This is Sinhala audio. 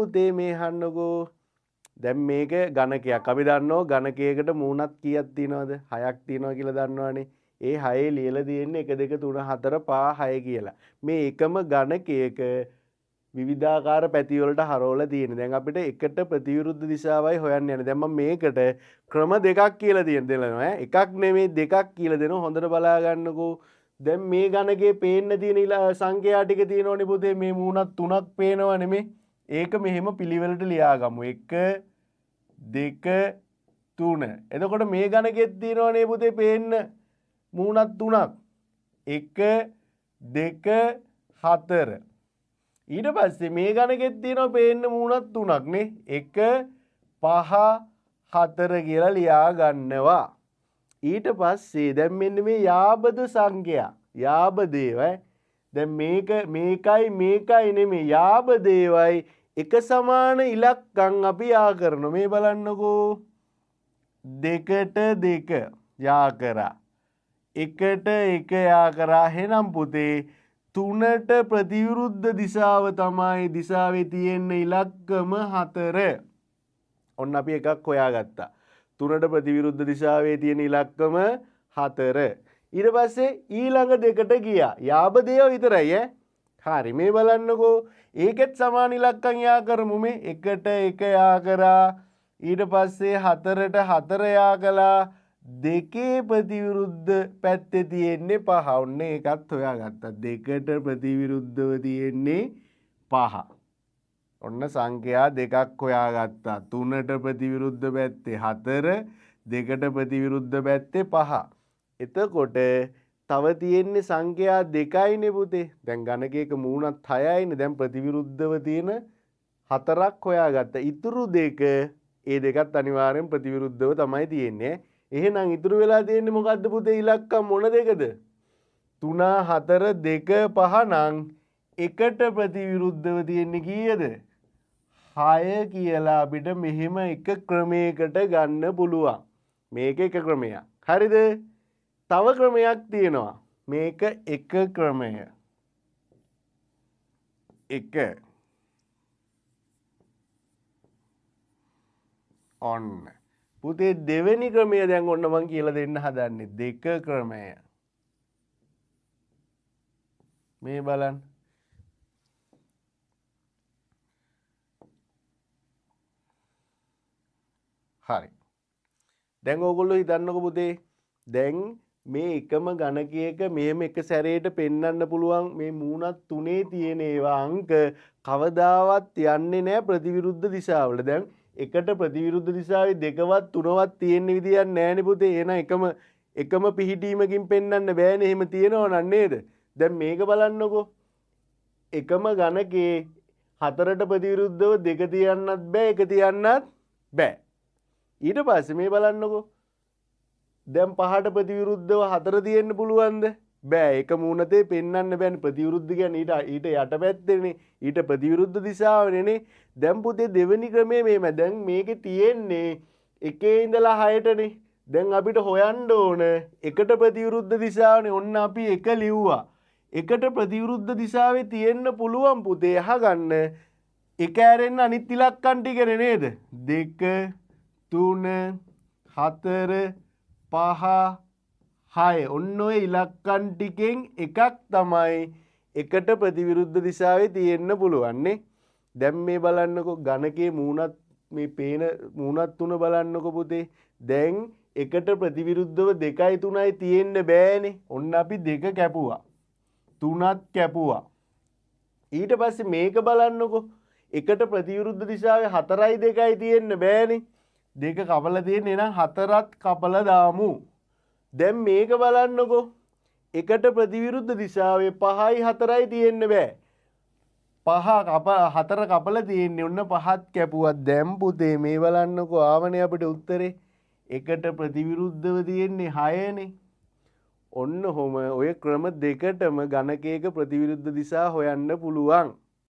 පුතේ මේ අහන්නකෝ දැන් මේක ගණකයක් අපි දන්නවා ගණකයකට මූණක් කීයක් තියෙනවද 6ක් තියෙනවා කියලා දන්නවනේ ඒ 6 ලියලා තියෙන්නේ 1 2 3 4 5 6 කියලා මේ එකම ගණකයක විවිධාකාර පැති වලට හරවලා තියෙන. දැන් අපිට එකට ප්‍රතිවිරුද්ධ දිශාවයි හොයන්න යන්නේ. දැන් මම මේකට ක්‍රම දෙකක් කියලා දෙනවා ඈ. එකක් නෙමෙයි දෙකක් කියලා දෙනවා. හොඳට බලා ගන්නකෝ. දැන් මේ ගණකේ පේන්න තියෙන සංඛ්‍යා ටික තියෙනවනේ පුතේ. මේ මූණක් තුනක් පේනව නෙමෙයි. ඒක මෙහෙම පිළිවෙලට ලියාගමු. 1 2 3. එතකොට මේ ගණකෙත් තියෙනවනේ පුතේ පේන්න මූණක් තුනක්. 1 2 4 ඊට පස්සේ මේ ගණකෙත් තියෙනවා පේන්න මූණක් තුනක් නේ 1 5 4 කියලා ලියා ගන්නවා ඊට පස්සේ දැන් මෙන්න මේ යාබද සංඛ්‍යා යාබදේවයි දැන් මේකයි නෙමෙයි යාබදේවයි එක සමාන ඉලක්කම් අපි යා කරනවා මේ බලන්නකෝ 2ට 2 යා කරා 1ට 1 යා කරා එහෙනම් පුතේ 3ට ප්‍රතිවිරුද්ධ දිශාව තමයි දිශාවේ තියෙන ඉලක්කම 4. ඔන්න අපි එකක් හොයාගත්තා. 3ට ප්‍රතිවිරුද්ධ දිශාවේ තියෙන ඉලක්කම 4. ඊට පස්සේ ඊළඟ දෙකට ගියා. යාබදේව විතරයි ඈ. හරි මේ බලන්නකෝ. ඒකෙත් සමාන ඉලක්කම් යා කරමු මේ 1ට 1 යා කරා. ඊට පස්සේ 4ට 4 යා කළා. දෙකේ ප්‍රතිවිරුද්ධ පැත්තේ තියෙන්නේ 5. ඔන්න ඒකත් හොයාගත්තා. දෙකට ප්‍රතිවිරුද්ධව තියෙන්නේ 5. ඔන්න සංඛ්‍යා දෙකක් හොයාගත්තා. 3ට ප්‍රතිවිරුද්ධ පැත්තේ 4, දෙකට ප්‍රතිවිරුද්ධ පැත්තේ 5. එතකොට තව තියෙන්නේ සංඛ්‍යා දෙකයිනේ පුතේ. දැන් ගණකයක මූණත් 6යිනේ. දැන් ප්‍රතිවිරුද්ධව තියෙන 4ක් හොයාගත්තා. ඉතුරු දෙක ඒ දෙකත් අනිවාර්යෙන් ප්‍රතිවිරුද්ධව තමයි තියෙන්නේ. එහෙනම් ඉතුරු වෙලා තියෙන්නේ මොකද්ද පුතේ ඉලක්කම් මොන දෙකද 3 4 2 5 නම් එකට ප්‍රතිවිරුද්ධව තියෙන්නේ කීයද 6 කියලා අපිට මෙහෙම එක ක්‍රමයකට ගන්න පුළුවන් මේක එක ක්‍රමයක් හරිද තව ක්‍රමයක් තියෙනවා මේක එක ක්‍රමය එක ඔන්න පුතේ දෙවෙනි ක්‍රමය දැන් ඔන්න මම කියලා දෙන්න හදන්නේ දෙක ක්‍රමය. මේ බලන්න. හරි. දැන් ඕගොල්ලෝ හිතන්නකෝ පුතේ දැන් මේ එකම ගණකයක මෙහෙම එක සැරේට පෙන්වන්න පුළුවන් මේ මූණක් තුනේ තියෙන ඒවා අංක කවදාවත් යන්නේ නැහැ ප්‍රතිවිරුද්ධ දිශාවල. දැන් එකට ප්‍රතිවිරුද්ධ දිශාවේ දෙකවත් තුනවත් තියෙන විදියක් නැහැනේ පුතේ. එහෙනම් එකම පිහිටීමකින් පෙන්වන්න බෑනේ. එහෙම තියෙනව නේද? දැන් මේක බලන්නකෝ. එකම ගණකේ 4ට ප්‍රතිවිරුද්ධව දෙක තියන්නත් බෑ, එක තියන්නත් බෑ. ඊට පස්සේ මේ බලන්නකෝ. දැන් 5ට ප්‍රතිවිරුද්ධව 4 තියෙන්න පුළුවන්ද? බෑ. එක මූණතේ පෙන්වන්න බෑනේ. ප්‍රතිවිරුද්ධ කියන්නේ ඊට යටපැත්තේනේ. ඊට ප්‍රතිවිරුද්ධ දිශාවනේ. දැන් පුතේ දෙවෙනි ක්‍රමයේ මේම දැන් මේකේ තියෙන්නේ 1 ඉඳලා 6ටනේ. දැන් අපිට හොයන්න ඕන එකට ප්‍රතිවිරුද්ධ දිශාවනේ. ඔන්න අපි 1 ලිව්වා. එකට ප්‍රතිවිරුද්ධ දිශාවේ තියෙන්න පුළුවන් පුතේ අහගන්න. එක ඇරෙන්න අනිත් ඉලක්කම් ටිකනේ නේද? 2 3 4 5 6 ඔන්න ඔය ඉලක්කම් ටිකෙන් එකක් තමයි එකට ප්‍රතිවිරුද්ධ දිශාවේ තියෙන්න පුළුවන් නේ. දැන් මේ බලන්නකෝ ඝනකයේ මූණත් මේ පේන මූණත් තුන බලන්නකෝ පුතේ. දැන් එකට ප්‍රතිවිරුද්ධව 2යි 3යි තියෙන්න බෑනේ. ඔන්න අපි 2 කැපුවා. 3ත් කැපුවා. ඊට පස්සේ මේක බලන්නකෝ. එකට ප්‍රතිවිරුද්ධ දිශාවේ 4යි 2යි තියෙන්න බෑනේ. 2 කපලා තියෙන්නේ නම් 4ත් කපලා දාමු. දැන් මේක බලන්නකෝ. එකට ප්‍රතිවිරුද්ධ දිශාවේ 5යි 4යි තියෙන්න බෑ. 4 කපලා තියෙන්නේ ඔන්න 5ත් කැපුවා. දැන් පුතේ මේ බලන්නකෝ ආවනේ අපිට උත්තරේ. එකට ප්‍රතිවිරුද්ධව තියෙන්නේ 6නේ. ඔන්න ඔහොම ඔය ක්‍රම දෙකටම ගණකයක ප්‍රතිවිරුද්ධ දිශා හොයන්න පුළුවන්.